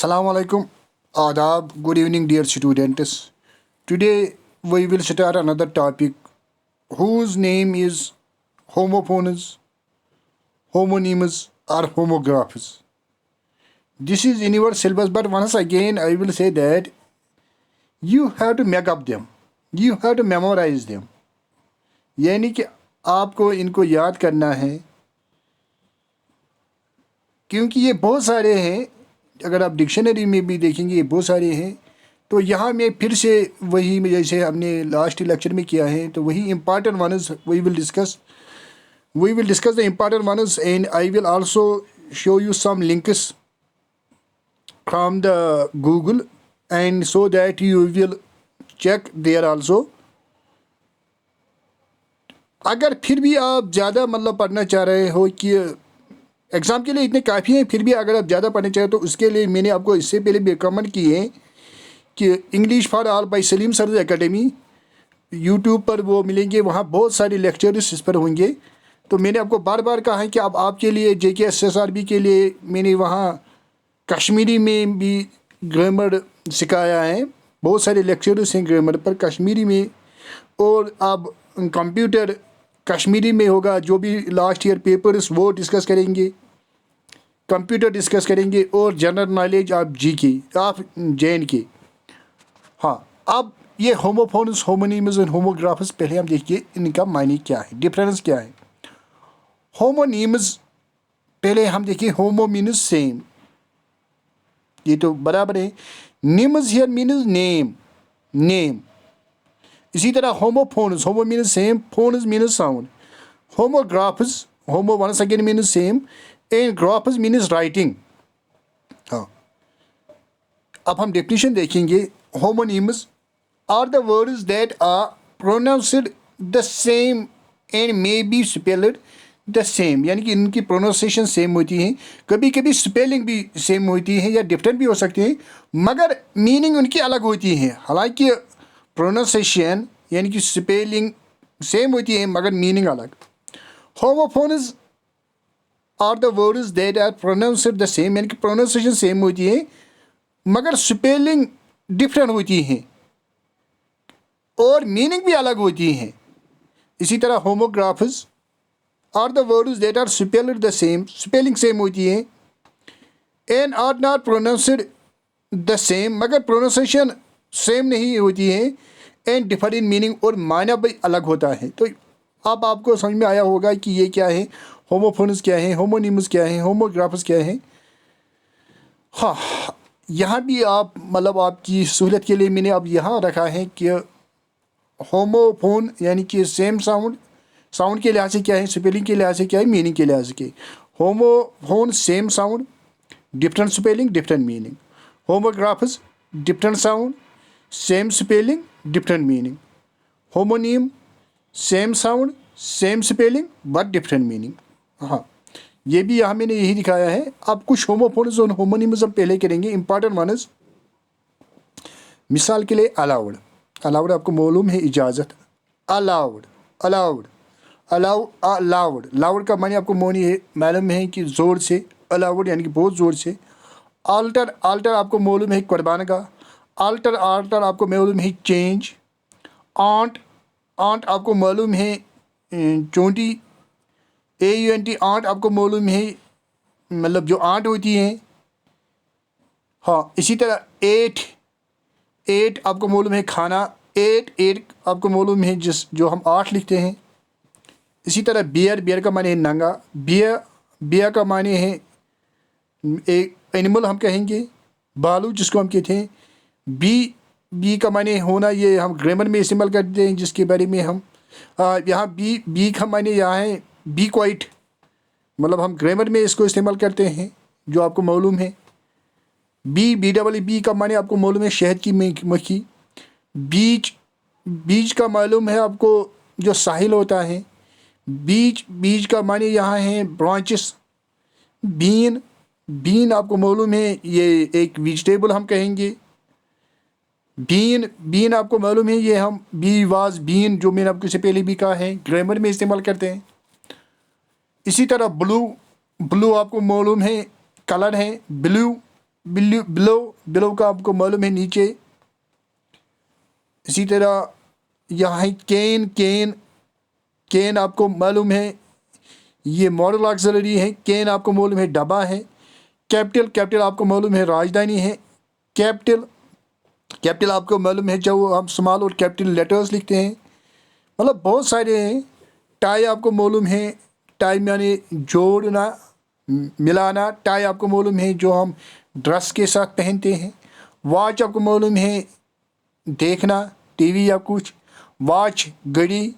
Assalamu alaikum. Adab. Good evening, dear students. Today we will start another topic whose name is homophones, homonyms, or homographs. This is in your syllabus, but once again I will say that you have to make up them. You have to memorize them. यानी कि आपको इनको याद करना है, क्योंकि ये बहुत सारे हैं. अगर आप डिक्शनरी में भी देखेंगे ये बहुत सारे हैं. तो यहाँ मैं फिर से वही जैसे हमने लास्ट लेक्चर में किया है, तो वही important ones we will discuss the important ones, and I will also show you some links from the Google, and so that you will check there also. अगर फिर भी आप ज़्यादा मतलब पढ़ना चाह रहे हो कि एग्ज़ाम के लिए इतने काफ़ी हैं, फिर भी अगर आप ज़्यादा पढ़ना चाहें तो उसके लिए मैंने आपको इससे पहले भी रिकमेंड किए हैं कि English for all by Salim sir academy YouTube पर वो मिलेंगे. वहाँ बहुत सारे लेक्चर्स इस पर होंगे. तो मैंने आपको बार बार कहा है कि अब आपके लिए JKSSRB के लिए मैंने वहाँ कश्मीरी में भी ग्रामर सिखाया है. बहुत सारे लेक्चर्स हैं ग्रामर पर कश्मीरी में, और अब कंप्यूटर कश्मीरी में होगा. जो भी लास्ट ईयर पेपर्स वो डिस्कस करेंगे, कंप्यूटर डिस्कस करेंगे, और जनरल नॉलेज आप GK आप JNK. हाँ, अब ये होमोफोन्स, होमोनिम्स और होमोग्राफ्स पहले हम देखिए इनका मायने क्या है, डिफरेंस क्या है. होमोनिम्स पहले हम देखिए. होमो मीन्स सेम, ये तो बराबर है. Nyms here means name. इसी तरह homophones, homo means same, phones means sound. Homographs, homo once again means same, and graphs means writing. हाँ, अब हम डेफिनेशन देखेंगे. Homonyms are the words that are pronounced the same and may be spelled the same. यानी कि इनकी pronunciation same होती है, कभी कभी स्पेलिंग भी सेम होती है या डिफरेंट भी हो सकते हैं, मगर मीनिंग उनकी अलग होती है. हालांकि प्रोनाउंसिएशन यानी कि स्पेलिंग सेम होती है मगर मीनिंग अलग. Homophones are the words that are pronounced the same, यानी कि प्रोनाउंसिएशन सेम होती है मगर स्पेलिंग डिफरेंट होती है और मीनिंग भी अलग होती है. इसी तरह homographs are the words that are spelled the same, spelling same होती है, and are not pronounced the same, मगर प्रोनाउंसिएशन सेम नहीं होती है, एंड डिफर इन मीनिंग, और मायना भी अलग होता है. तो अब आपको समझ में आया होगा कि ये क्या है, होमोफोन्स क्या है, होमोनिम्स क्या है, होमोग्राफ्स क्या है. हाँ, यहाँ भी आप मतलब आपकी सहूलियत के लिए मैंने अब यहाँ रखा है कि होमोफोन यानी कि सेम साउंड के लिहाज से क्या है, स्पेलिंग के लिहाज से क्या है, मीनिंग के लिहाज से क्या है. Homophone same sound, different spelling, different meaning. Homographs different sound, same spelling, different meaning. Homonym same sound, same spelling but different meaning. हाँ, ये भी यहाँ मैंने यही दिखाया है. अब कुछ होमोफोन्स और होमोनिम्स हम पहले करेंगे. इंपॉर्टेंट वनस, मिसाल के लिए अलाउड. अलाउड आपको मालूम है इजाज़त. अलाउड लाउड का माने आपको मालूम है कि ज़ोर से. अलाउड यानी कि बहुत ज़ोर से. आल्टर आपको मालूम है कुर्बान का. आल्टर आपको मालूम है चेंज. आंट आपको मालूम है चोंटी. AUNT आंट आपको मालूम है मतलब जो आंट होती हैं. हाँ, इसी तरह एट आपको मालूम है खाना. एट आपको मालूम है जो हम 8 लिखते हैं. इसी तरह बियर का माने है नंगा. बियर का माने है एक एनिमल हम कहेंगे. भालू जिसको हम कहते हैं. बी का माने होना, ये हम ग्रामर में इस्तेमाल करते हैं, जिसके बारे में हम यहाँ बी का माने यहाँ है बी क्वाइट, मतलब हम ग्रामर में इसको इस्तेमाल करते हैं जो आपको मालूम है. बी का माने आपको मालूम है शहद की मक्खी. बीच का मालूम है आपको जो साहिल होता है. बीच का माने यहाँ है ब्रांचेस. बीन आपको मालूम है ये एक वेजिटेबल हम कहेंगे. बीन आपको मालूम है ये हम बीन जो मैंने आपको इससे पहले भी कहा है ग्रामर में इस्तेमाल करते हैं. इसी तरह ब्लू आपको मालूम है कलर है ब्लू. बिलो का आपको मालूम है नीचे। इसी तरह यहाँ है केन आपको मालूम है, ये मॉडल ऑक्सिलरी है। केन आपको मालूम है डब्बा है। कैपिटल आपको मालूम है राजधानी है। कैपिटल आपको मालूम है जो हम स्मॉल और कैपिटल लेटर्स लिखते हैं, मतलब बहुत सारे हैं। टाई आपको मालूम है, टाई यानी जोड़ना, मिलाना। टाई आपको मालूम है जो हम ड्रेस के साथ पहनते हैं। वॉच आपको मालूम है देखना, टीवी या कुछ। वॉच घड़ी।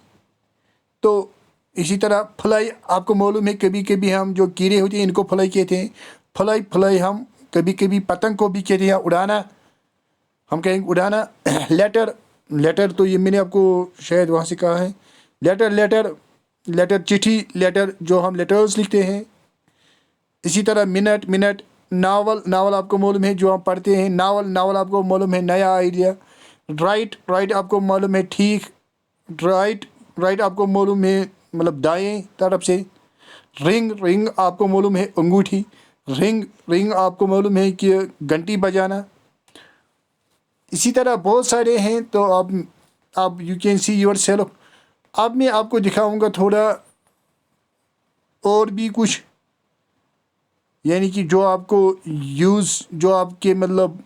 तो इसी तरह फ्लाई आपको मालूम है, कभी कभी हम जो कीड़े होते हैं इनको फ्लाई कहते हैं। फ्लाई हम कभी कभी पतंग को भी कहते हैं उड़ाना, हम कहेंगे उड़ाना। लेटर तो ये मैंने आपको शायद वहाँ से कहा है। लेटर चिट्ठी, लेटर जो हम लेटर्स लिखते हैं। इसी तरह मिनट। नावल आपको मालूम है जो हम पढ़ते हैं। नावल आपको मालूम है नया आइडिया। राइट आपको मालूम है ठीक। राइट आपको मालूम है मतलब दाएं तरफ से। रिंग आपको मालूम है अंगूठी। रिंग आपको मालूम है कि घंटी बजाना। इसी तरह बहुत सारे हैं, तो आप you can see your self. अब मैं आपको दिखाऊंगा थोड़ा और भी कुछ, यानी कि जो आपको जो आपके मतलब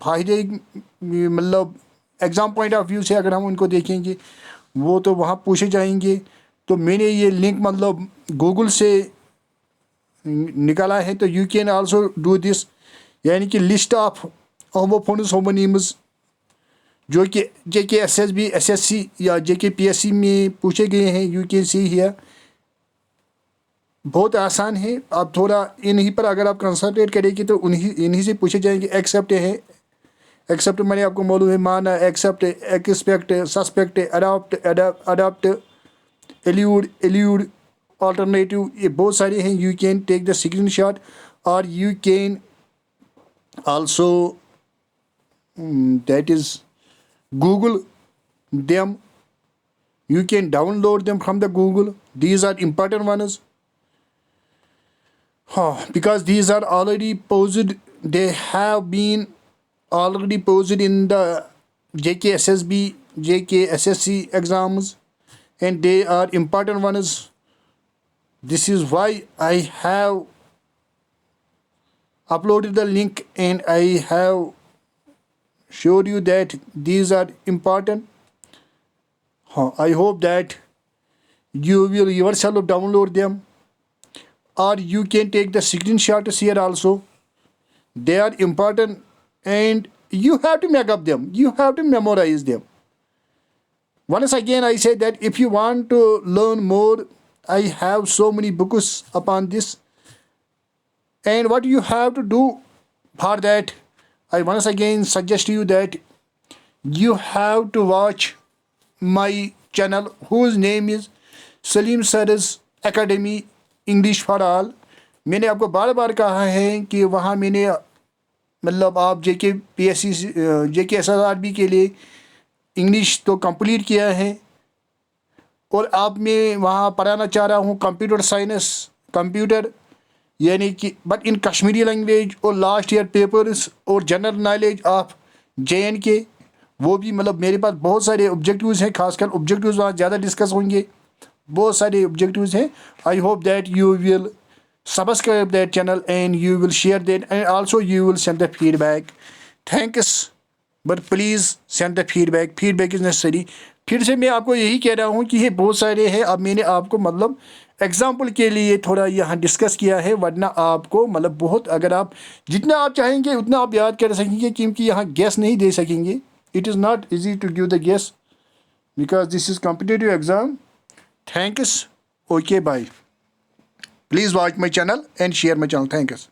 फ़ायदे, मतलब एग्ज़ाम पॉइंट ऑफ व्यू से अगर हम उनको देखेंगे वो तो वहाँ पूछे जाएंगे। तो मैंने ये लिंक मतलब गूगल से निकाला है, तो you can also do this. यानी कि लिस्ट ऑफ होमोफोन्स होमोनीम्स जो कि JK SSB SSC या JK PSC में पूछे गए हैं, यू कैन सी हियर। बहुत आसान है। आप थोड़ा इन्हीं पर अगर आप कंसंट्रेट करेंगे तो इन्हीं से पूछे जाएंगे। एक्सेप्ट है, एक्सेप्ट मैंने आपको मालूम है माना। Except, expect, suspect, adopt, allude, alternative, ये बहुत सारे हैं। You can take the screenshot और you can also that is Google them. You can download them from the Google. These are important ones. Because these are already posted. They have been already posted in the JK SSB, JK SSC exams, and they are important ones. This is why I have uploaded the link and I have showed you that these are important. I hope that you will yourself download them, or you can take the screenshots here also. They are important and you have to make up them. You have to memorize them. Once again I say that if you want to learn more, I have so many books upon this, and what you have to do for that, I once again suggest you that you have to watch my channel whose name is Salim Sir's Academy English for All. मैंने आपको बार बार कहा है कि वहाँ मैंने मतलब आप JK PSC JK SSRB के लिए इंग्लिश तो कंप्लीट किया है, और आप मैं वहाँ पढ़ाना चाह रहा हूँ कंप्यूटर साइंस, कंप्यूटर यानी कि बट इन कश्मीरी लैंग्वेज, और लास्ट ईयर पेपर्स और जनरल नॉलेज ऑफ JNK। वो भी मतलब मेरे पास बहुत सारे ऑब्जेक्टिव्स हैं, खासकर ऑब्जेक्टिव्स वहाँ ज़्यादा डिस्कस होंगे। बहुत सारे ऑब्जेक्टिव्स हैं। I hope that you will subscribe that channel and you will share that, and also you will send the feedback. Thanks, but please send the feedback. Feedback is necessary. फिर से मैं आपको यही कह रहा हूँ कि ये बहुत सारे हैं। अब मैंने आपको मतलब एग्जाम्पल के लिए थोड़ा यहाँ डिस्कस किया है, वरना आपको मतलब बहुत, अगर आप जितना आप चाहेंगे उतना आप याद कर सकेंगे, क्योंकि यहाँ गेस नहीं दे सकेंगे। It is not easy to give the guess because this is competitive exam. Thanks. Okay, bye. Please watch my channel and share my channel. Thanks.